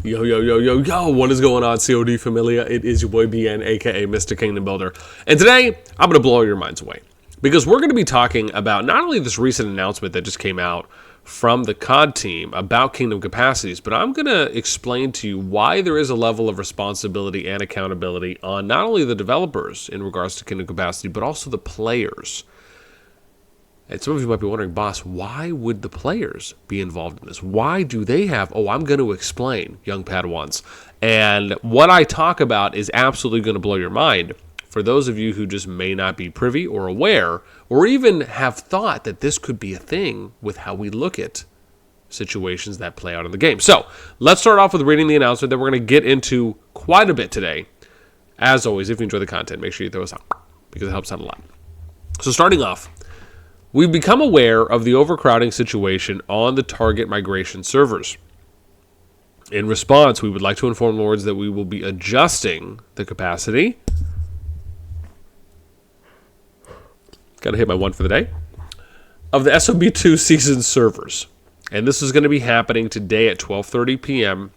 Yo, yo, yo, yo, yo, what is going on, CoD Familia? It is your boy BN, aka Mr. Kingdom Builder. And today, I'm going to blow your minds away. Because we're going to be talking about not only this recent announcement that just came out from the CoD team about Kingdom Capacities, but I'm going to explain to you why there is a level of responsibility and accountability on not only the developers in regards to Kingdom Capacity, but also the players. And some of you might be wondering, boss, why would the players be involved in this? Why do they have... Oh, I'm going to explain, young Padawans. And what I talk about is absolutely going to blow your mind for those of you who just may not be privy or aware, or even have thought that this could be a thing with how we look at situations that play out in the game. So, let's start off with reading the announcement that we're going to get into quite a bit today. As always, if you enjoy the content, make sure you throw us out, because it helps out a lot. So, starting off, we've become aware of the overcrowding situation on the target migration servers. In response, we would like to inform Lords that we will be adjusting the capacity. Gotta hit my one for the day. Of the SOB2 season servers. And this is going to be happening today at 12:30 p.m.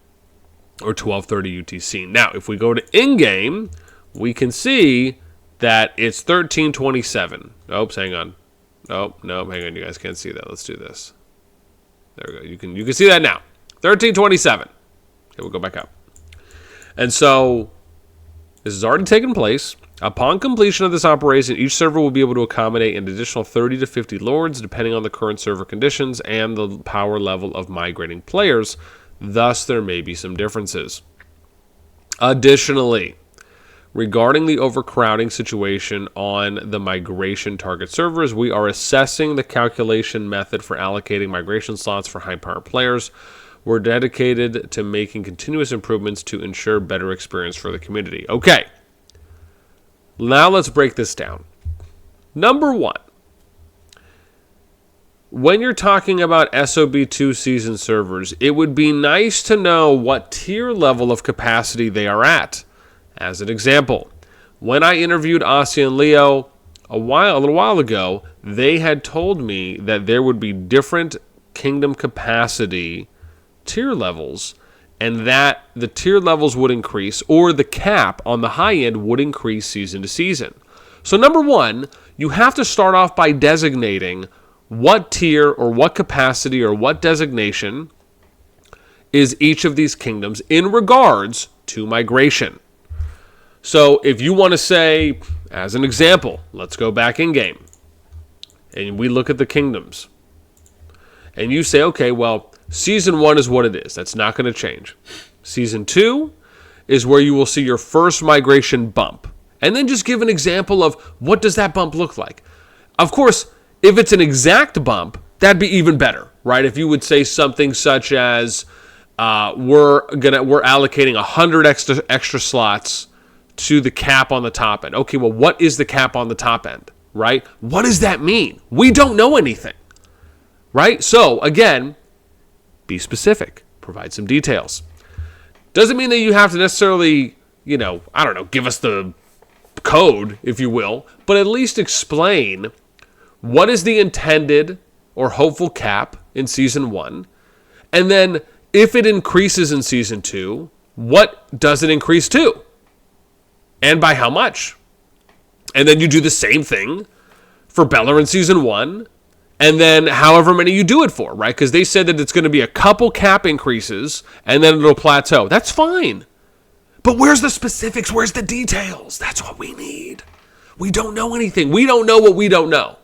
or 12:30 UTC. Now, if we go to in-game, we can see that it's 13:27. Oops, hang on. Oh, no, hang on. You guys can't see that. Let's do this. There we go. You can see that now. 13:27. Okay, we'll go back up. And so, this has already taken place. Upon completion of this operation, each server will be able to accommodate an additional 30 to 50 lords, depending on the current server conditions and the power level of migrating players. Thus, there may be some differences. Additionally, regarding the overcrowding situation on the migration target servers, we are assessing the calculation method for allocating migration slots for high-power players. We're dedicated to making continuous improvements to ensure better experience for the community. Okay. Now let's break this down. Number one, when you're talking about SOB2 season servers, it would be nice to know what tier level of capacity they are at. As an example, when I interviewed Asi and Leo a little while ago, they had told me that there would be different kingdom capacity tier levels, and that the tier levels would increase, or the cap on the high end would increase season to season. So number one, you have to start off by designating what tier or what capacity or what designation is each of these kingdoms in regards to migration. So if you want to say, as an example, let's go back in game, and we look at the kingdoms, and you say, okay, well, Season 1 is what it is. That's not going to change. Season 2 is where you will see your first migration bump. And then just give an example of what does that bump look like. Of course, if it's an exact bump, that'd be even better, right? If you would say something such as we're allocating 100 extra slots to the cap on the top end. Okay, well, what is the cap on the top end, right? What does that mean? We don't know anything, right? So, again, be specific. Provide some details. Doesn't mean that you have to necessarily, give us the code, if you will, but at least explain what is the intended or hopeful cap in Season 1, and then if it increases in Season 2, what does it increase to? And by how much? And then you do the same thing for Beller in Season 1, and then however many you do it for, right? Because they said that it's going to be a couple cap increases, and then it'll plateau. That's fine. But where's the specifics? Where's the details? That's what we need. We don't know anything. We don't know what we don't know.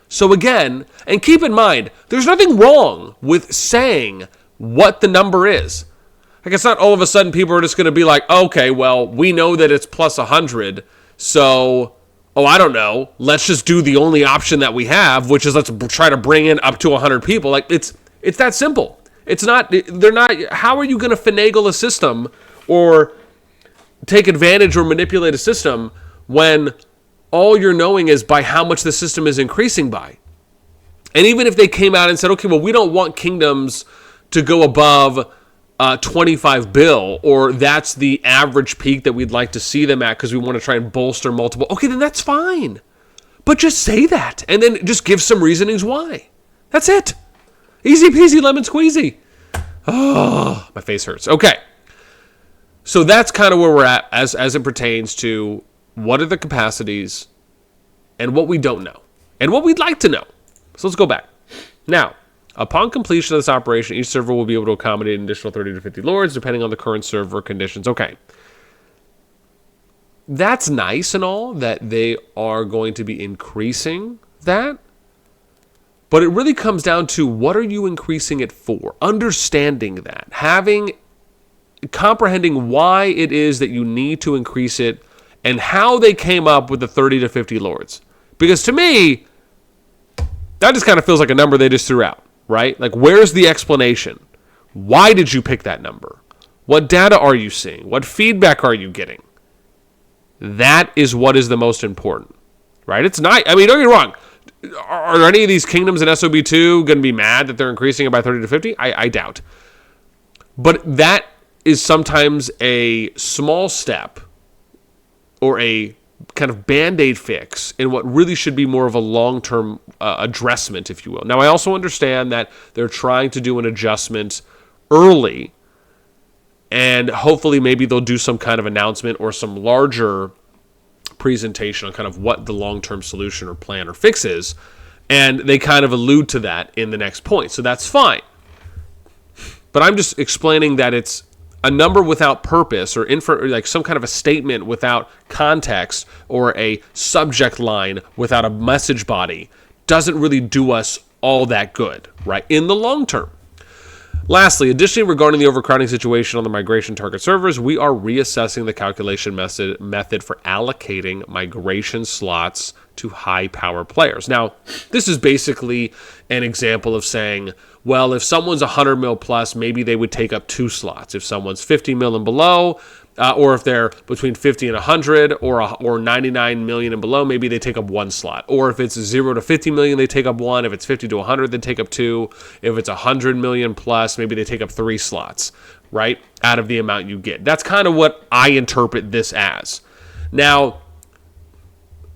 So again, and keep in mind, there's nothing wrong with saying what the number is. Like, it's not all of a sudden people are just going to be like, okay, well, we know that it's plus 100, so... oh, I don't know, let's just do the only option that we have, which is let's try to bring in up to 100 people. Like, it's that simple. It's not, how are you going to finagle a system or take advantage or manipulate a system when all you're knowing is by how much the system is increasing by? And even if they came out and said, okay, well, we don't want kingdoms to go above 25 bill, or that's the average peak that we'd like to see them at because we want to try and bolster multiple. Okay, then that's fine. But just say that, and then just give some reasonings why. That's it. Easy peasy lemon squeezy. Oh, my face hurts. Okay. So that's kind of where we're at as it pertains to what are the capacities and what we don't know and what we'd like to know. So let's go back. Now, upon completion of this operation, each server will be able to accommodate an additional 30 to 50 lords depending on the current server conditions. Okay. That's nice and all that they are going to be increasing that. But it really comes down to what are you increasing it for? Understanding that. Comprehending why it is that you need to increase it and how they came up with the 30 to 50 lords. Because to me, that just kind of feels like a number they just threw out, right? Like, where's the explanation? Why did you pick that number? What data are you seeing? What feedback are you getting? That is what is the most important, right? It's not, I mean, don't get me wrong. Are any of these kingdoms in SOB2 going to be mad that they're increasing it by 30 to 50? I doubt. But that is sometimes a small step or a kind of Band-Aid fix in what really should be more of a long-term addressment, if you will. Now, I also understand that they're trying to do an adjustment early, and hopefully maybe they'll do some kind of announcement or some larger presentation on kind of what the long-term solution or plan or fix is, and they kind of allude to that in the next point. So that's fine. But I'm just explaining that it's a number without purpose or like some kind of a statement without context or a subject line without a message body doesn't really do us all that good, right, in the long term. Lastly, additionally, regarding the overcrowding situation on the migration target servers, we are reassessing the calculation method for allocating migration slots to high-power players. Now, this is basically an example of saying, well, if someone's 100 mil plus, maybe they would take up 2 slots. If someone's 50 mil and below, or if they're between 50 and 100 or 99 million and below, maybe they take up 1 slot. Or if it's 0 to 50 million, they take up 1. If it's 50 to 100, they take up 2. If it's 100 million plus, maybe they take up 3 slots, right, out of the amount you get. That's kind of what I interpret this as. Now,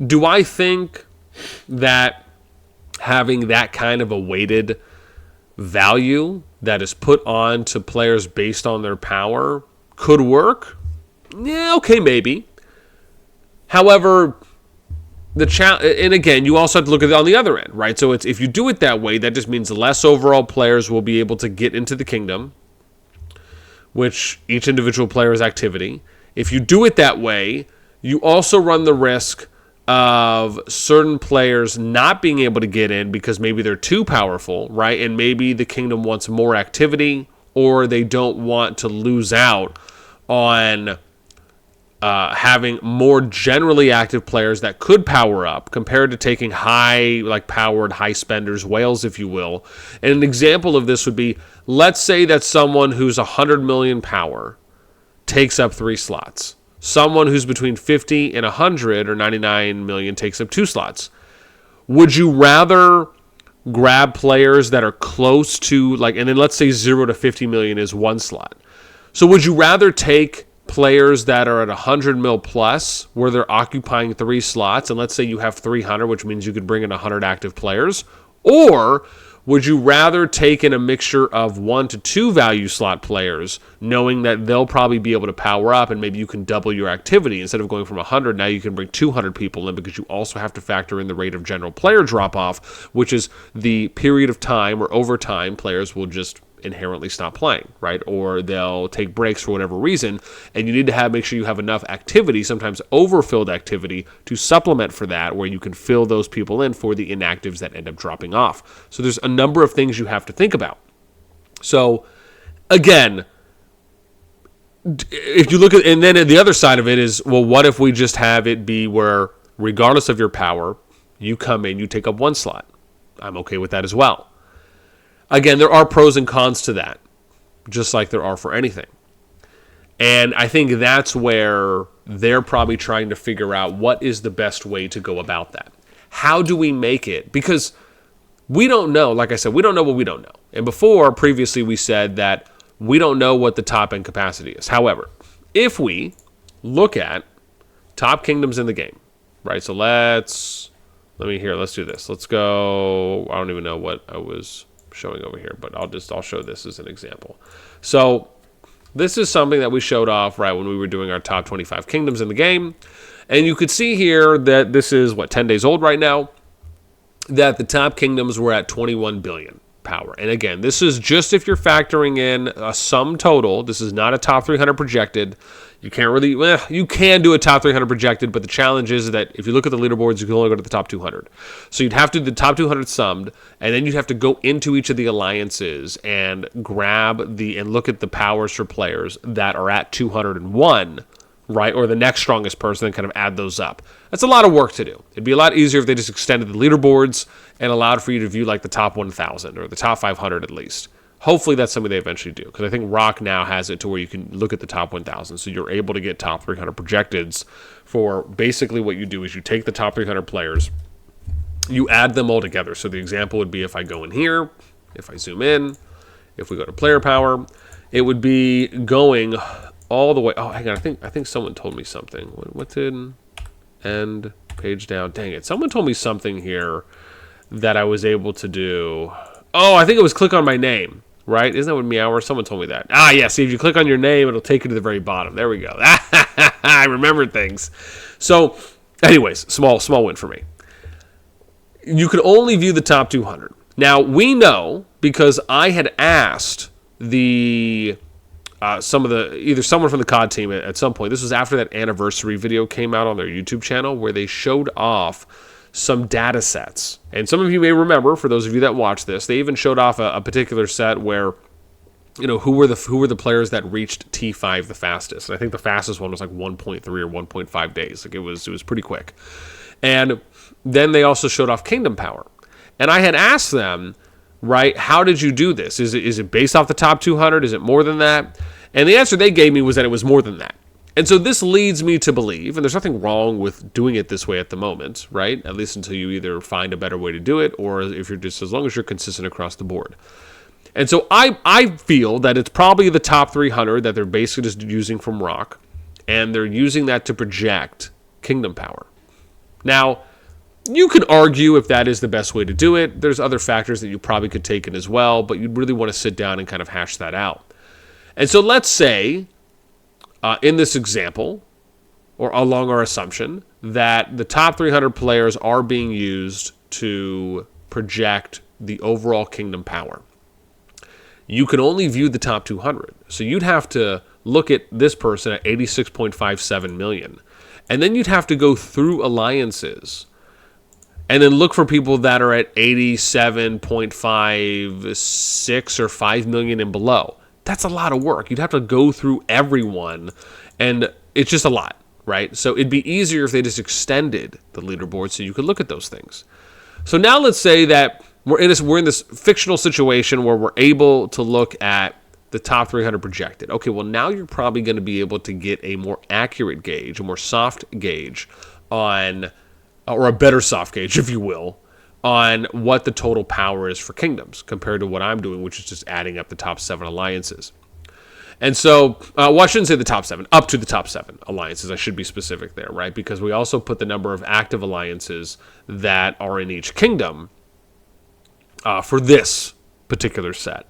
do I think that having that kind of a weighted value that is put on to players based on their power could work? Yeah, okay, maybe. However, and again, you also have to look at it on the other end, right? So if you do it that way, that just means less overall players will be able to get into the kingdom, which each individual player's activity. If you do it that way, you also run the risk of certain players not being able to get in because maybe they're too powerful, right? And maybe the kingdom wants more activity, or they don't want to lose out on having more generally active players that could power up compared to taking powered high spenders, whales, if you will. And an example of this would be, let's say that someone who's 100 million power takes up 3 slots. Someone who's between 50 and 100 or 99 million takes up 2 slots. Would you rather grab players that are close to, and then let's say 0 to 50 million is 1 slot. So would you rather take players that are at 100 mil plus, where they're occupying 3 slots, and let's say you have 300, which means you could bring in 100 active players? Or would you rather take in a mixture of 1 to 2 value slot players, knowing that they'll probably be able to power up and maybe you can double your activity? Instead of going from 100, now you can bring 200 people in, because you also have to factor in the rate of general player drop-off, which is the period of time where over time players will just inherently stop playing, right? Or they'll take breaks for whatever reason, and you need to make sure you have enough activity, sometimes overfilled activity, to supplement for that, where you can fill those people in for the inactives that end up dropping off. So there's a number of things you have to think about. So again, if you look at, and then the other side of it is, well, what if we just have it be where regardless of your power, you come in, you take up 1 slot? I'm okay with that as well. Again, there are pros and cons to that, just like there are for anything. And I think that's where they're probably trying to figure out what is the best way to go about that. How do we make it? Because we don't know. Like I said, we don't know what we don't know. And previously we said that we don't know what the top end capacity is. However, if we look at top kingdoms in the game, right? So let's do this. Let's go. I don't even know what I was showing over here, but I'll show this as an example. So this is something that we showed off right when we were doing our top 25 kingdoms in the game. And you could see here that this is, 10 days old right now, that the top kingdoms were at 21 billion power. And again, this is just if you're factoring in a sum total. This is not a top 300 projected. You can't really, you can do a top 300 projected, but the challenge is that if you look at the leaderboards, you can only go to the top 200. So you'd have to do the top 200 summed, and then you'd have to go into each of the alliances and and look at the powers for players that are at 201, right? Or the next strongest person, and kind of add those up. That's a lot of work to do. It'd be a lot easier if they just extended the leaderboards and allowed for you to view like the top 1,000 or the top 500 at least. Hopefully that's something they eventually do, because I think Rock now has it to where you can look at the top 1,000, so you're able to get top 300 projecteds for basically what you do is you take the top 300 players, you add them all together. So the example would be if I go in here, if I zoom in, if we go to player power, it would be going all the way. Oh, hang on, I think someone told me something. What did end page down? Dang it, someone told me something here that I was able to do. Oh, I think it was click on my name. Right? Isn't that what Meower? Someone told me that. Yeah, see, if you click on your name, it'll take you to the very bottom. There we go. I remembered things. So, anyways, small win for me. You could only view the top 200. Now, we know, because I had asked either someone from the COD team at some point, this was after that anniversary video came out on their YouTube channel, where they showed off some data sets. And some of you may remember, for those of you that watch this, they even showed off a particular set where, who were the players that reached T5 the fastest. And I think the fastest one was like 1.3 or 1.5 days. Like it was pretty quick. And then they also showed off kingdom power. And I had asked them, right, how did you do this? Is it based off the top 200? Is it more than that? And the answer they gave me was that it was more than that. And so this leads me to believe, and there's nothing wrong with doing it this way at the moment, right? At least until you either find a better way to do it, or if you're just, as long as you're consistent across the board. And so I feel that it's probably the top 300 that they're basically just using from Rock, and they're using that to project kingdom power. Now, you could argue if that is the best way to do it. There's other factors that you probably could take in as well, but you'd really want to sit down and kind of hash that out. And so let's say, in this example, or along our assumption, that the top 300 players are being used to project the overall kingdom power. You can only view the top 200. So you'd have to look at this person at 86.57 million. And then you'd have to go through alliances and then look for people that are at 87.56 or 5 million and below. That's a lot of work. You'd have to go through everyone, and it's just a lot, right? So it'd be easier if they just extended the leaderboard so you could look at those things. So now let's say that we're in this fictional situation where we're able to look at the top 300 projected. Okay, well, now you're probably going to be able to get a more accurate gauge, a more soft gauge on, or a better soft gauge, if you will, on what the total power is for kingdoms compared to what I'm doing, which is just adding up the top 7 alliances. And so, well, I shouldn't say the top 7, up to the top 7 alliances. I should be specific there, right? Because we also put the number of active alliances that are in each kingdom for this particular set.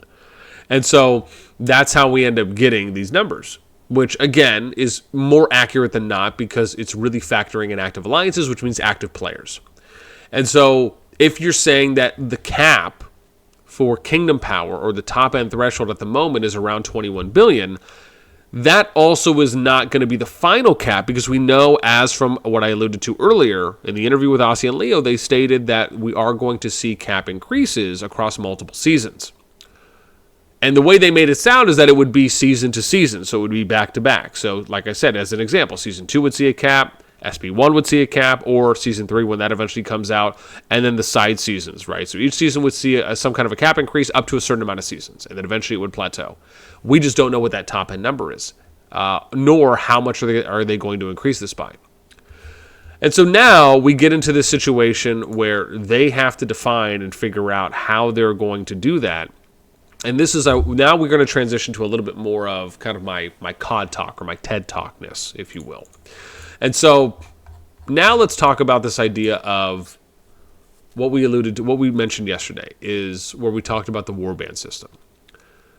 And so that's how we end up getting these numbers, which again is more accurate than not because it's really factoring in active alliances, which means active players. And so if you're saying that the cap for kingdom power or the top end threshold at the moment is around 21 billion, that also is not going to be the final cap, because we know, as from what I alluded to earlier in the interview with Aussie and Leo, they stated that we are going to see cap increases across multiple seasons. And the way they made it sound is that it would be season to season, so it would be back to back. So like I said, as an example, season 2 would see a cap, SB1 would see a cap, or season 3 when that eventually comes out, and then the side seasons, right? So each season would see some kind of a cap increase up to a certain amount of seasons, and then eventually it would plateau. We just don't know what that top end number is, nor how much are they going to increase this by. And so now we get into this situation where they have to define and figure out how they're going to do that. And this is now we're going to transition to a little bit more of kind of my COD talk, or my TED talkness, if you will. And so now let's talk about this idea of what we mentioned yesterday, is where we talked about the Warband system.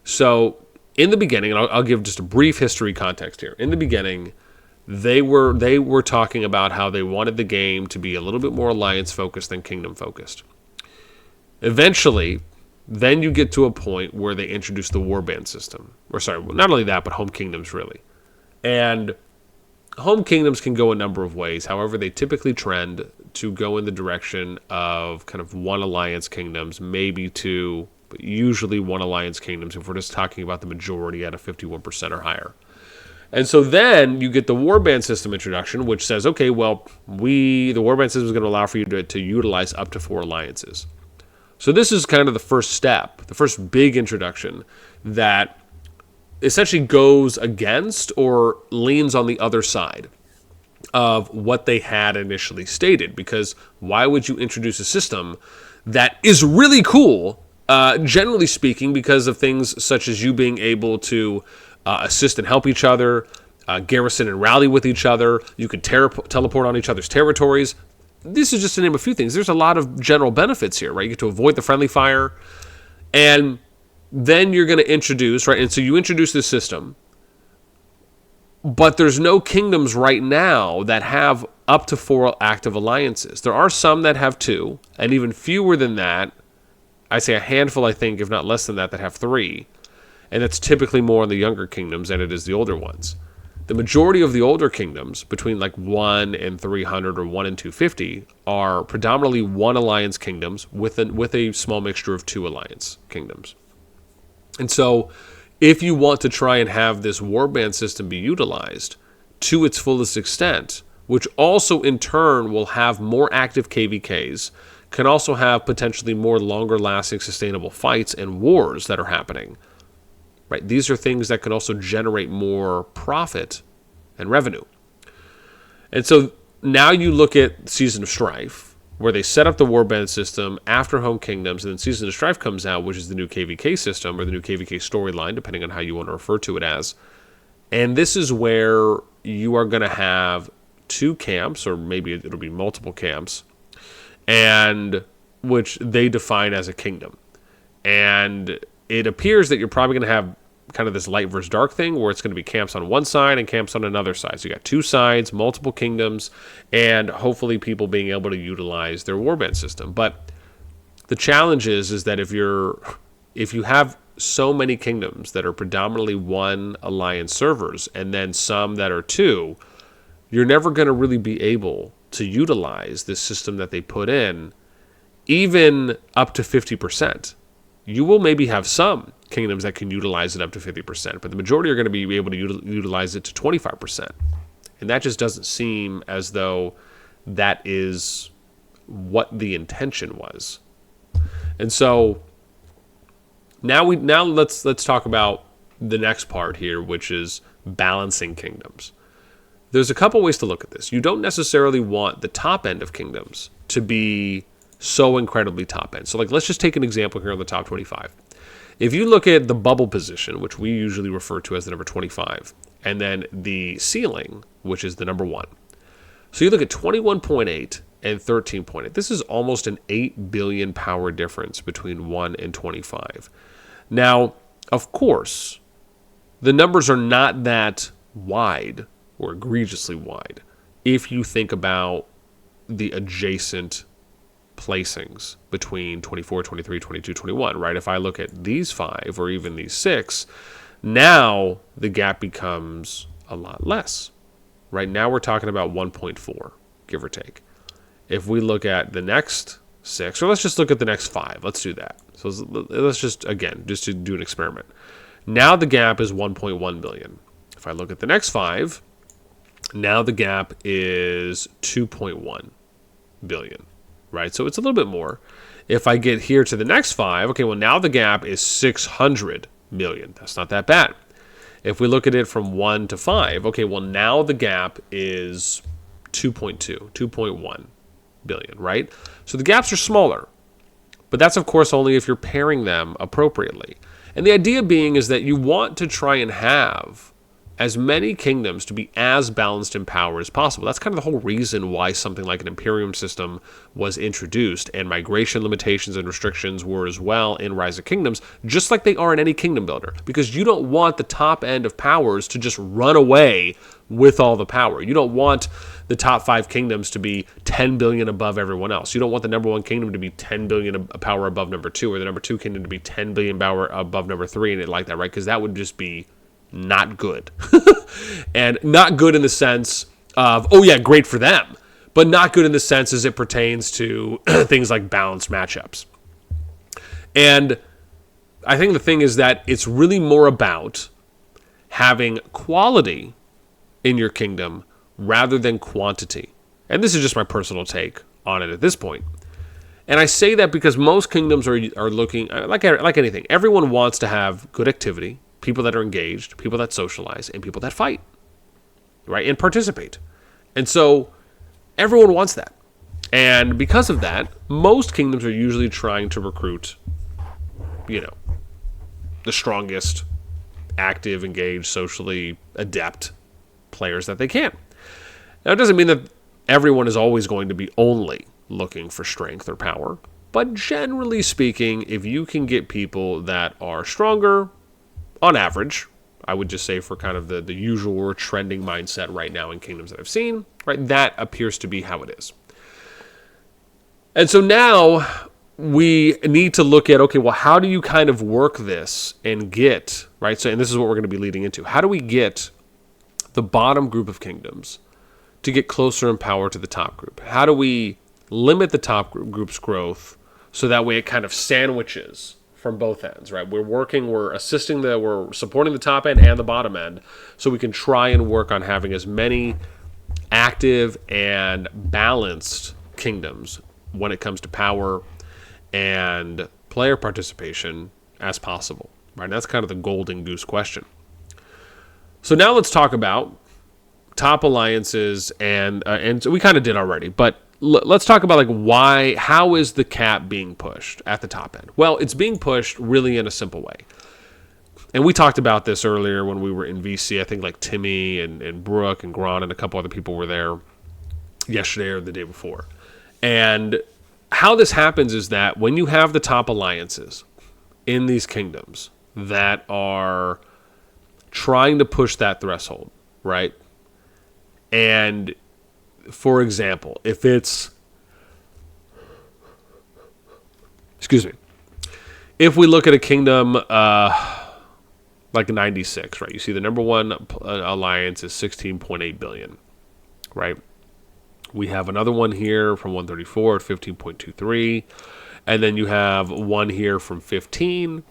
So in the beginning, and I'll give just a brief history context here. In the beginning, they were talking about how they wanted the game to be a little bit more alliance focused than kingdom focused. Eventually, then you get to a point where they introduce the Warband system. Or sorry, not only that, but home kingdoms really. And home kingdoms can go a number of ways. However, they typically trend to go in the direction of kind of one alliance kingdoms, maybe two, but usually one alliance kingdoms if we're just talking about the majority at a 51% or higher. And so then you get the Warband system introduction, which says, okay, well, the Warband system is going to allow for you to utilize up to 4 alliances. So this is kind of the first step, the first big introduction that essentially goes against or leans on the other side of what they had initially stated. Because why would you introduce a system that is really cool, generally speaking, because of things such as you being able to assist and help each other, garrison and rally with each other, you can teleport on each other's territories. This is just to name a few things. There's a lot of general benefits here, right? You get to avoid the friendly fire. And then you're going to introduce, right? And so you introduce this system, but there's no kingdoms right now that have up to 4 active alliances. There are some that have 2, and even fewer than that. I say a handful, I think, if not less than that have 3. And that's typically more in the younger kingdoms than it is the older ones. The majority of the older kingdoms, between like 1 and 300 or 1 and 250, are predominantly 1 alliance kingdoms with a small mixture of 2 alliance kingdoms. And so if you want to try and have this Warband system be utilized to its fullest extent, which also in turn will have more active KVKs, can also have potentially more longer-lasting sustainable fights and wars that are happening, right? These are things that can also generate more profit and revenue. And so now you look at Season of Strife, where they set up the Warband system after Home Kingdoms, and then Season of Strife comes out, which is the new KVK system, or the new KVK storyline, depending on how you want to refer to it as. And this is where you are going to have 2 camps, or maybe it'll be multiple camps, and which they define as a kingdom. And it appears that you're probably going to have kind of this light versus dark thing, where it's going to be camps on one side and camps on another side. So you got 2 sides, multiple kingdoms, and hopefully people being able to utilize their Warband system. But the challenge is that if you have so many kingdoms that are predominantly 1 alliance servers and then some that are 2, you're never going to really be able to utilize this system that they put in, even up to 50%. You will maybe have some kingdoms that can utilize it up to 50%, but the majority are going to be able to utilize it to 25%. And that just doesn't seem as though that is what the intention was. And so now let's talk about the next part here, which is balancing kingdoms. There's a couple ways to look at this. You don't necessarily want the top end of kingdoms to be so incredibly top end. So like, let's just take an example here on the top 25. If you look at the bubble position, which we usually refer to as the number 25, and then the ceiling, which is the number 1. So you look at 21.8 and 13.8. This is almost an 8 billion power difference between 1 and 25. Now, of course, the numbers are not that wide or egregiously wide if you think about the adjacent placings between 24, 23, 22, 21, right? If I look at these 5 or even these 6, now the gap becomes a lot less. Right now we're talking about 1.4, give or take. If we look at the next 6, or let's just look at the next 5, let's do that. So let's just, again, just to do an experiment. Now the gap is 1.1 billion. If I look at the next 5, now the gap is 2.1 billion. Right, so it's a little bit more. If I get here to the next 5, okay, well now the gap is 600 million. That's not that bad. If we look at it from 1 to 5, okay, well now the gap is 2.1 billion, right? So the gaps are smaller, but that's of course only if you're pairing them appropriately. And the idea being is that you want to try and have as many kingdoms to be as balanced in power as possible. That's kind of the whole reason why something like an Imperium system was introduced, and migration limitations and restrictions were as well in Rise of Kingdoms, just like they are in any kingdom builder, because you don't want the top end of powers to just run away with all the power. You don't want the top 5 kingdoms to be 10 billion above everyone else. You don't want the number 1 kingdom to be 10 billion power above number 2, or the number 2 kingdom to be 10 billion power above number 3, and it like that, right? Because that would just be not good. And not good in the sense of, oh yeah, great for them, but not good in the sense as it pertains to things like balanced matchups. And I think the thing is that it's really more about having quality in your kingdom rather than quantity. And this is just my personal take on it at this point. And I say that because most kingdoms are looking, like anything, everyone wants to have good activity, people that are engaged, people that socialize, and people that fight, right, and participate. And so everyone wants that. And because of that, most kingdoms are usually trying to recruit, the strongest, active, engaged, socially adept players that they can. Now, it doesn't mean that everyone is always going to be only looking for strength or power, but generally speaking, if you can get people that are stronger, on average, I would just say for kind of the usual or trending mindset right now in kingdoms that I've seen, right, that appears to be how it is. And so now we need to look at, okay, well, how do you kind of work this and get, right, so, and this is what we're going to be leading into, how do we get the bottom group of kingdoms to get closer in power to the top group? How do we limit the top group's growth so that way it kind of sandwiches from both ends, right? We're supporting the top end and the bottom end, so we can try and work on having as many active and balanced kingdoms when it comes to power and player participation as possible, right? And that's kind of the golden goose question. So now let's talk about top alliances, and so we kind of did already, but let's talk about how is the cap being pushed at the top end? Well, it's being pushed really in a simple way. And we talked about this earlier when we were in VC. I think like Timmy and Brooke and Gron and a couple other people were there yesterday or the day before. And how this happens is that when you have the top alliances in these kingdoms that are trying to push that threshold, right? And for example, if we look at a kingdom like 96, right? You see the number 1 alliance is 16.8 billion, right? We have another one here from 134 at 15.23, and then you have one here from 15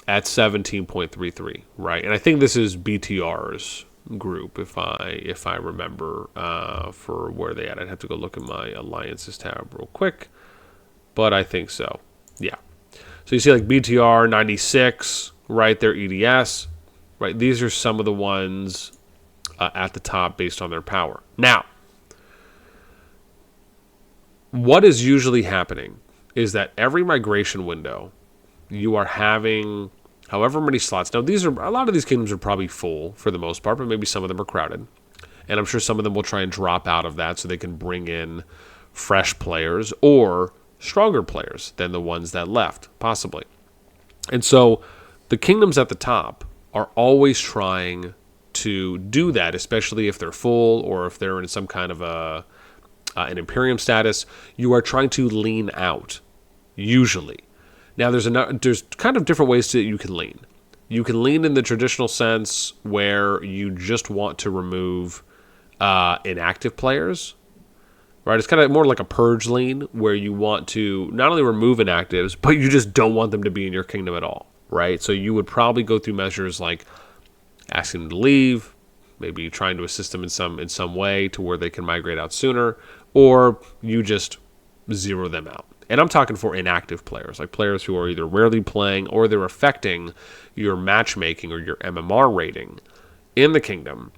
at 17.33, right? And I think this is BTR's group, if I remember for where they at. I'd have to go look at my alliances tab real quick, but I think so. Yeah. So you see like BTR 96, right? Their EDS, right? These are some of the ones at the top based on their power. Now, what is usually happening is that every migration window, you are having however many slots. Now, a lot of these kingdoms are probably full for the most part, but maybe some of them are crowded. And I'm sure some of them will try and drop out of that so they can bring in fresh players or stronger players than the ones that left, possibly. And so the kingdoms at the top are always trying to do that, especially if they're full or if they're in some kind of an Imperium status. You are trying to lean out, usually. Now, there's kind of different ways that you can lean. You can lean in the traditional sense where you just want to remove inactive players, right? It's kind of more like a purge lean where you want to not only remove inactives, but you just don't want them to be in your kingdom at all, right? So you would probably go through measures like asking them to leave, maybe trying to assist them in some way to where they can migrate out sooner, or you just zero them out. And I'm talking for inactive players, like players who are either rarely playing or they're affecting your matchmaking or your MMR rating in the kingdom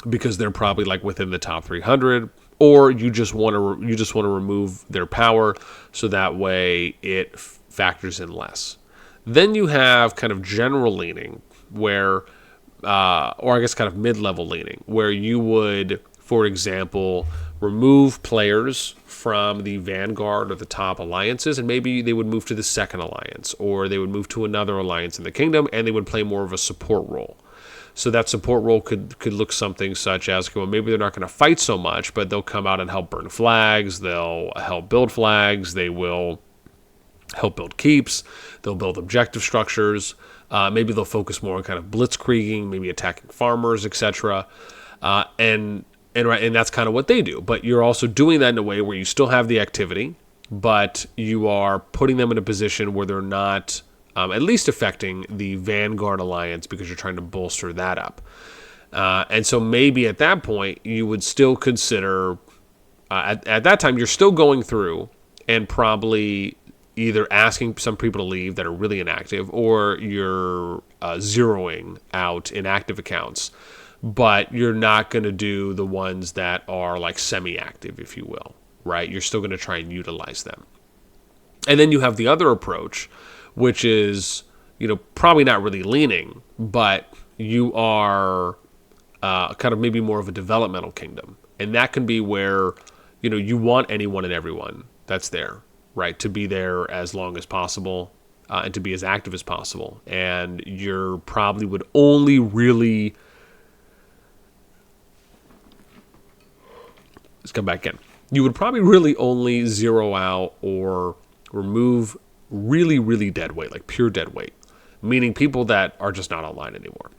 because they're probably like within the top 300, or you just want to remove their power so that way it factors in less. Then you have kind of general leaning where or I guess kind of mid-level leaning, where you would, for example, remove players from the vanguard or the top alliances, and maybe they would move to the second alliance, or they would move to another alliance in the kingdom, and they would play more of a support role. So that support role could look something such as, well, maybe they're not going to fight so much, but they'll come out and help burn flags, they'll help build flags, they will help build keeps, they'll build objective structures, maybe they'll focus more on kind of blitzkrieging, maybe attacking farmers, etc. And that's kind of what they do. But you're also doing that in a way where you still have the activity, but you are putting them in a position where they're not at least affecting the Vanguard Alliance, because you're trying to bolster that up. And so maybe at that point, you would still consider, at that time, you're still going through and probably either asking some people to leave that are really inactive, or you're zeroing out inactive accounts. But you're not going to do the ones that are like semi-active, if you will, right? You're still going to try and utilize them. And then you have the other approach, which is, probably not really leaning, but you are kind of maybe more of a developmental kingdom. And that can be where, you want anyone and everyone that's there, right, to be there as long as possible and to be as active as possible. And you're probably would only really... Let's come back in. You would probably really only zero out or remove really, really dead weight, like pure dead weight, meaning people that are just not online anymore.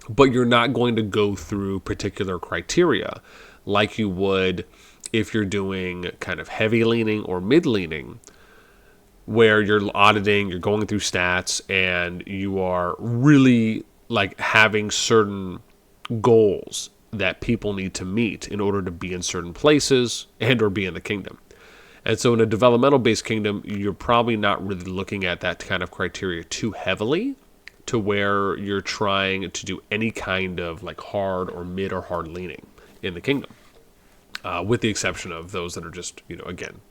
But you're not going to go through particular criteria like you would if you're doing kind of heavy leaning or mid leaning, where you're auditing, you're going through stats, and you are really like having certain goals that people need to meet in order to be in certain places and or be in the kingdom. And so in a developmental-based kingdom, you're probably not really looking at that kind of criteria too heavily to where you're trying to do any kind of like hard or mid or hard leaning in the kingdom, with the exception of those that are just, again,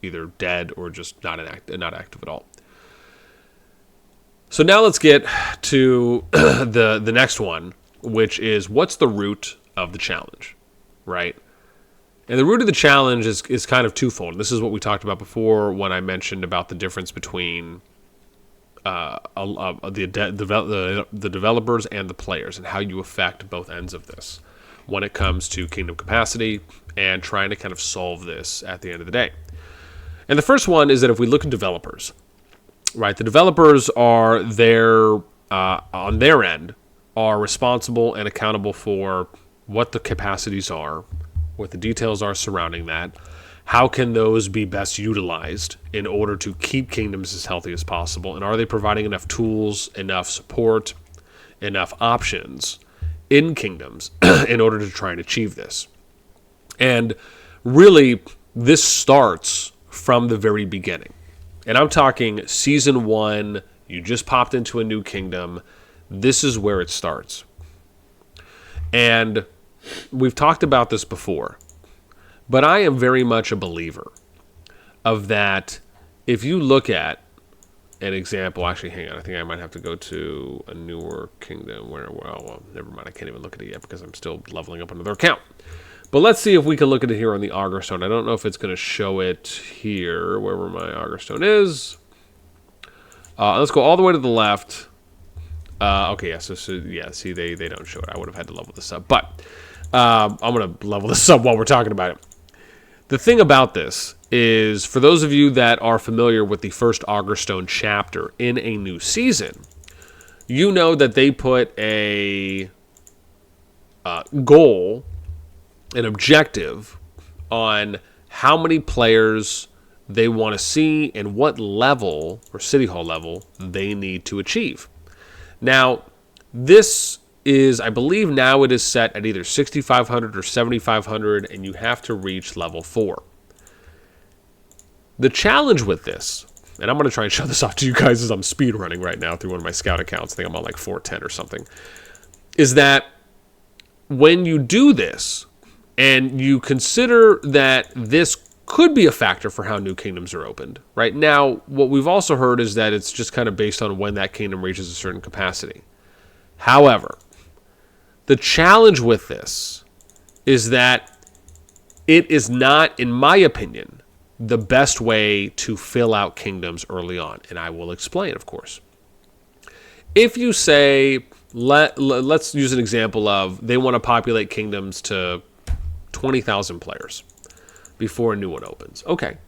either dead or just not active at all. So now let's get to the next one, which is what's the root of the challenge, right? And the root of the challenge is kind of twofold. This is what we talked about before when I mentioned about the difference between the developers and the players, and how you affect both ends of this when it comes to kingdom capacity and trying to kind of solve this at the end of the day. And the first one is that if we look at developers, right, the developers are there on their end, are responsible and accountable for what the capacities are, what the details are surrounding that, how can those be best utilized in order to keep kingdoms as healthy as possible, and are they providing enough tools, enough support, enough options in kingdoms in order to try and achieve this. And really, this starts from the very beginning. And I'm talking season 1, you just popped into a new kingdom. This is where it starts. And we've talked about this before, but I am very much a believer of that. If you look at an example, actually, hang on, I think I might have to go to a newer kingdom where, well, never mind, I can't even look at it yet because I'm still leveling up another account. But let's see if we can look at it here on the Augur Stone. I don't know if it's going to show it here, wherever my Augur Stone is. Let's go all the way to the left. Okay, yeah, so yeah, see, they don't show it. I would have had to level this up, but I'm going to level this up while we're talking about it. The thing about this is, for those of you that are familiar with the first Augur Stone chapter in a new season, you know that they put a goal, an objective on how many players they want to see and what level, or city hall level, they need to achieve. Now, this is, I believe now it is set at either 6,500 or 7,500, and you have to reach level 4. The challenge with this, and I'm going to try and show this off to you guys as I'm speed running right now through one of my scout accounts, I think I'm on like 410 or something, is that when you do this, and you consider that this could be a factor for how new kingdoms are opened. Right now, what we've also heard is that it's just kind of based on when that kingdom reaches a certain capacity. However, The challenge with this is that it is not, in my opinion, the best way to fill out kingdoms early on. And I will explain, of course. If you say, let's use an example of they want to populate kingdoms to 20,000 players before a new one opens. Okay.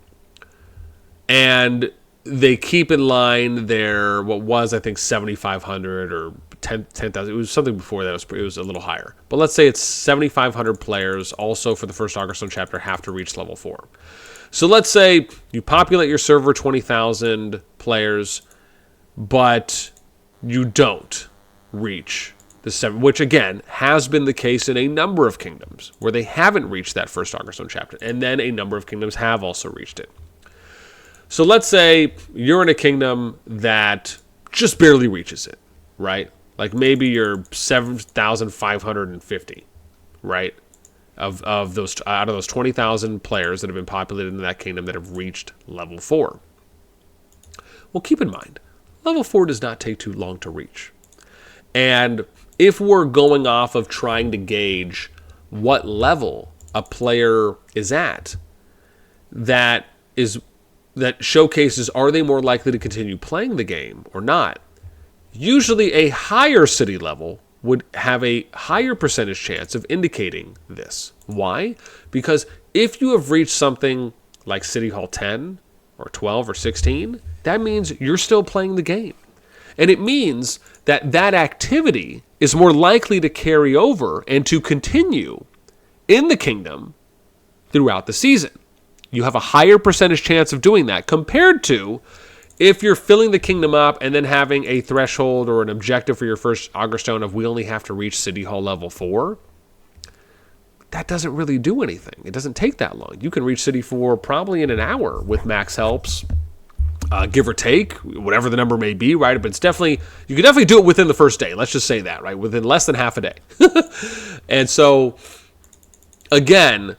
And they keep in line their, what was, I think, 7,500 or 10,000. It was something before that. It was a little higher. But let's say it's 7,500 players also for the first Augerstone chapter have to reach level 4. So let's say you populate your server 20,000 players, but you don't reach the 7, which again has been the case in a number of kingdoms where they haven't reached that first Augerstone chapter, and then a number of kingdoms have also reached it. So let's say you're in a kingdom that just barely reaches it, right? Like maybe you're 7,550, right? Of those, out of those 20,000 players that have been populated in that kingdom that have reached level 4. Well, keep in mind, level 4 does not take too long to reach. And if we're going off of trying to gauge what level a player is at, that showcases are they more likely to continue playing the game or not. Usually a higher city level would have a higher percentage chance of indicating this. Why? Because if you have reached something like City Hall 10 or 12 or 16, that means you're still playing the game. And it means that that activity is more likely to carry over and to continue in the kingdom throughout the season. You have a higher percentage chance of doing that compared to if you're filling the kingdom up and then having a threshold or an objective for your first Augerstone of we only have to reach City Hall level 4. That doesn't really do anything. It doesn't take that long. You can reach City 4 probably in an hour with max helps, give or take, whatever the number may be, right? But it's definitely, you can definitely do it within the first day. Let's just say that, right? Within less than half a day. And so, again,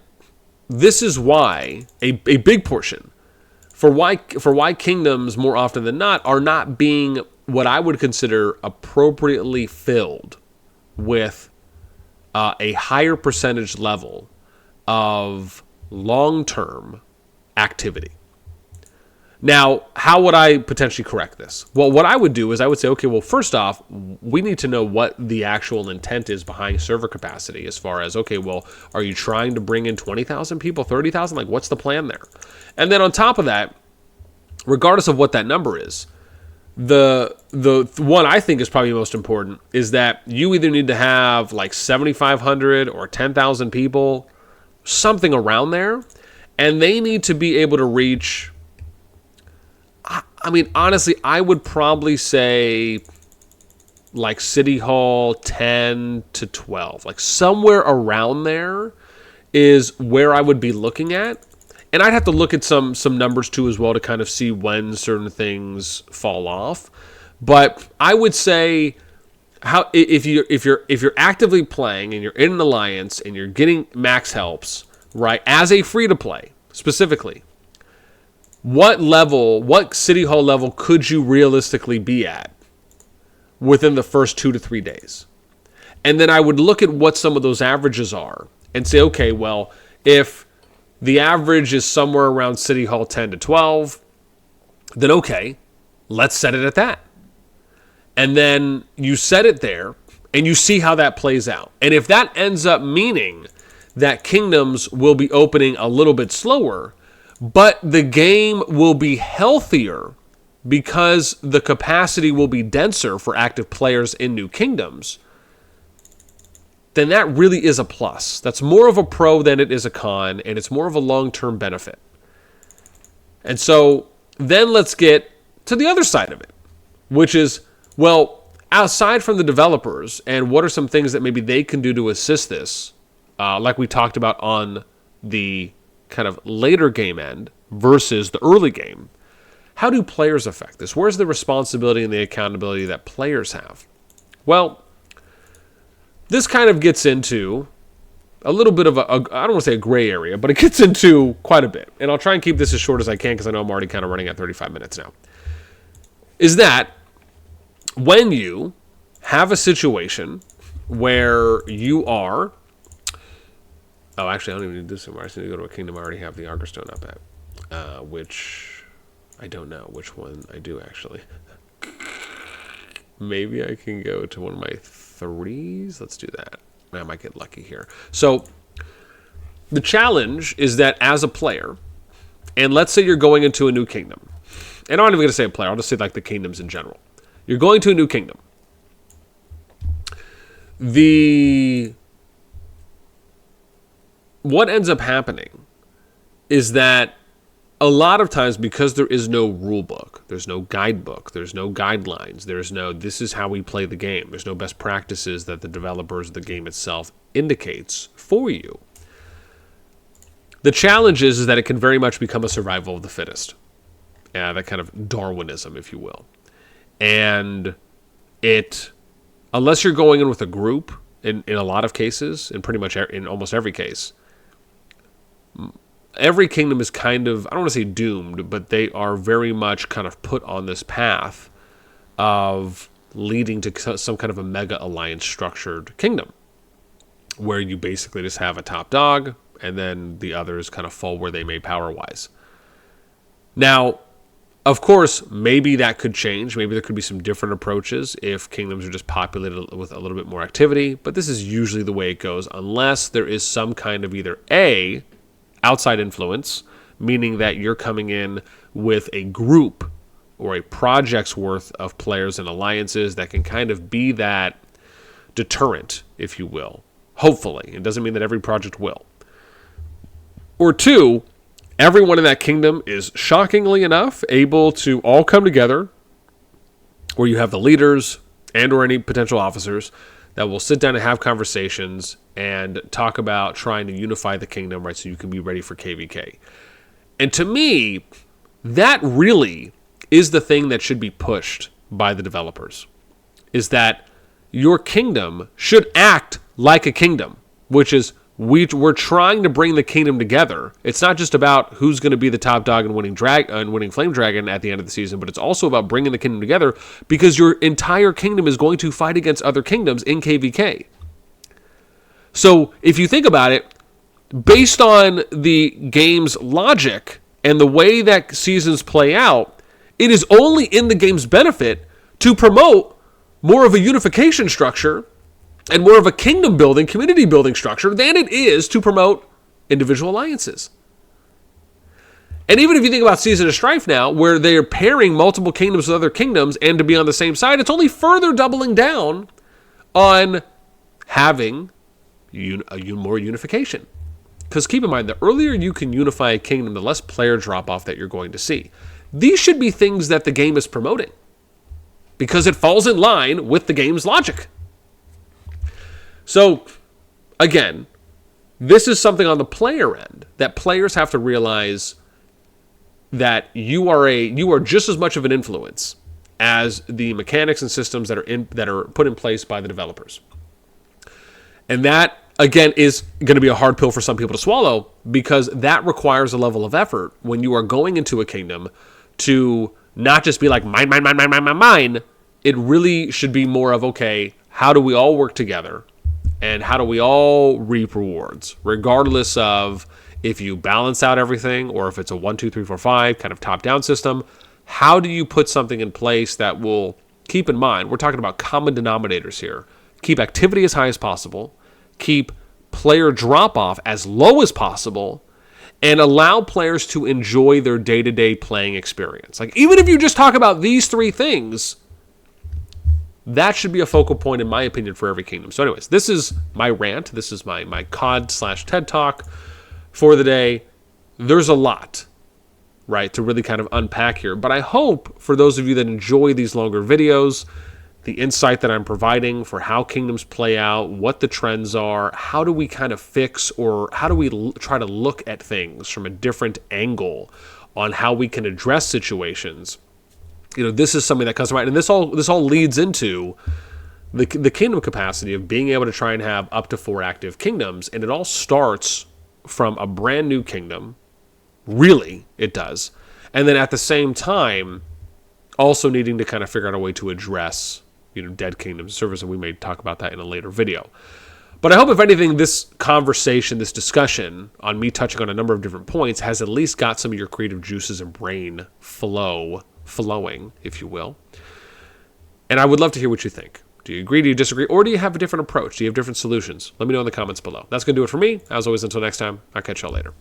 this is why a big portion for why kingdoms more often than not are not being what I would consider appropriately filled with a higher percentage level of long-term activity. Now, how would I potentially correct this? Well, what I would do is I would say, okay, well, first off, we need to know what the actual intent is behind server capacity as far as, okay, well, are you trying to bring in 20,000 people, 30,000? Like, what's the plan there? And then on top of that, regardless of what that number is, the one I think is probably most important is that you either need to have like 7,500 or 10,000 people, something around there, and they need to be able to reach... I mean, honestly, I would probably say like City Hall 10 to 12. Like somewhere around there is where I would be looking at. And I'd have to look at some numbers too as well to kind of see when certain things fall off. But I would say how if you're actively playing and you're in an alliance and you're getting max helps, right, as a free to play specifically, what City Hall level could you realistically be at within the first 2 to 3 days? And then I would look at what some of those averages are and say, okay, well, if the average is somewhere around City Hall 10 to 12, then okay, let's set it at that. And then you set it there and you see how that plays out. And if that ends up meaning that kingdoms will be opening a little bit slower, but the game will be healthier because the capacity will be denser for active players in new kingdoms, then that really is a plus. That's more of a pro than it is a con, and it's more of a long-term benefit. And so then let's get to the other side of it, which is, well, aside from the developers, and what are some things that maybe they can do to assist this, like we talked about on the kind of later game end versus the early game. How do players affect this? Where's the responsibility and the accountability that players have? Well, this kind of gets into a little bit of I don't want to say a gray area, but it gets into quite a bit. And I'll try and keep this as short as I can because I know I'm already kind of running at 35 minutes now. Is that when you have a situation where you are... Oh, actually, I don't even need to do this anymore. I just need to go to a kingdom I already have the Augur Stone up at. Which... I don't know which one I do, actually. Maybe I can go to one of my 3s. Let's do that. I might get lucky here. So, the challenge is that as a player, and let's say you're going into a new kingdom, and I'm not even going to say a player, I'll just say like the kingdoms in general. You're going to a new kingdom. What ends up happening is that a lot of times, because there is no rule book, there's no guidebook, there's no guidelines, there's no this is how we play the game, there's no best practices that the developers of the game itself indicates for you. The challenge is that it can very much become a survival of the fittest. That kind of Darwinism, if you will. And unless you're going in with a group, in a lot of cases, in pretty much in almost every case, every kingdom is kind of, I don't want to say doomed, but they are very much kind of put on this path of leading to some kind of a mega alliance structured kingdom, where you basically just have a top dog, and then the others kind of fall where they may power-wise. Now, of course, maybe that could change. Maybe there could be some different approaches if kingdoms are just populated with a little bit more activity, but this is usually the way it goes, unless there is some kind of either A, outside influence, meaning that you're coming in with a group or a project's worth of players and alliances that can kind of be that deterrent, if you will. Hopefully. It doesn't mean that every project will. Or 2, everyone in that kingdom is, shockingly enough, able to all come together, where you have the leaders and or any potential officers that will sit down and have conversations and talk about trying to unify the kingdom, right, so you can be ready for KVK. And to me, that really is the thing that should be pushed by the developers, is that your kingdom should act like a kingdom, which is we're trying to bring the kingdom together. It's not just about who's going to be the top dog and winning Flame Dragon at the end of the season, but it's also about bringing the kingdom together because your entire kingdom is going to fight against other kingdoms in KVK. So if you think about it, based on the game's logic and the way that seasons play out, it is only in the game's benefit to promote more of a unification structure and more of a kingdom building, community building structure than it is to promote individual alliances. And even if you think about Season of Strife now, where they are pairing multiple kingdoms with other kingdoms and to be on the same side, it's only further doubling down on having more unification. Because keep in mind, the earlier you can unify a kingdom, the less player drop-off that you're going to see. These should be things that the game is promoting, because it falls in line with the game's logic. So, again, this is something on the player end that players have to realize that you are just as much of an influence as the mechanics and systems that are put in place by the developers. And that, again, is going to be a hard pill for some people to swallow, because that requires a level of effort when you are going into a kingdom to not just be like, mine, mine, mine, mine, mine, mine, mine. It really should be more of, okay, how do we all work together? And how do we all reap rewards, regardless of if you balance out everything or if it's a 1, 2, 3, 4, 5 kind of top-down system. How do you put something in place that will, keep in mind, we're talking about common denominators here, keep activity as high as possible, keep player drop-off as low as possible, and allow players to enjoy their day-to-day playing experience. Like, even if you just talk about these 3 things, that should be a focal point, in my opinion, for every kingdom. So anyways, this is my rant. This is my COD/TED Talk for the day. There's a lot, right, to really kind of unpack here. But I hope for those of you that enjoy these longer videos, the insight that I'm providing for how kingdoms play out, what the trends are, how do we kind of fix, or how do we try to look at things from a different angle on how we can address situations. You know, this is something that comes to mind, and this all leads into the kingdom capacity of being able to try and have up to 4 active kingdoms, and it all starts from a brand new kingdom. Really, it does. And then at the same time, also needing to kind of figure out a way to address dead kingdom servers, and we may talk about that in a later video. But I hope, if anything, this conversation, this discussion on me touching on a number of different points has at least got some of your creative juices and brain flowing, if you will. And I would love to hear what you think. Do you agree? Do you disagree? Or do you have a different approach? Do you have different solutions? Let me know in the comments below. That's going to do it for me. As always, until next time, I'll catch y'all later.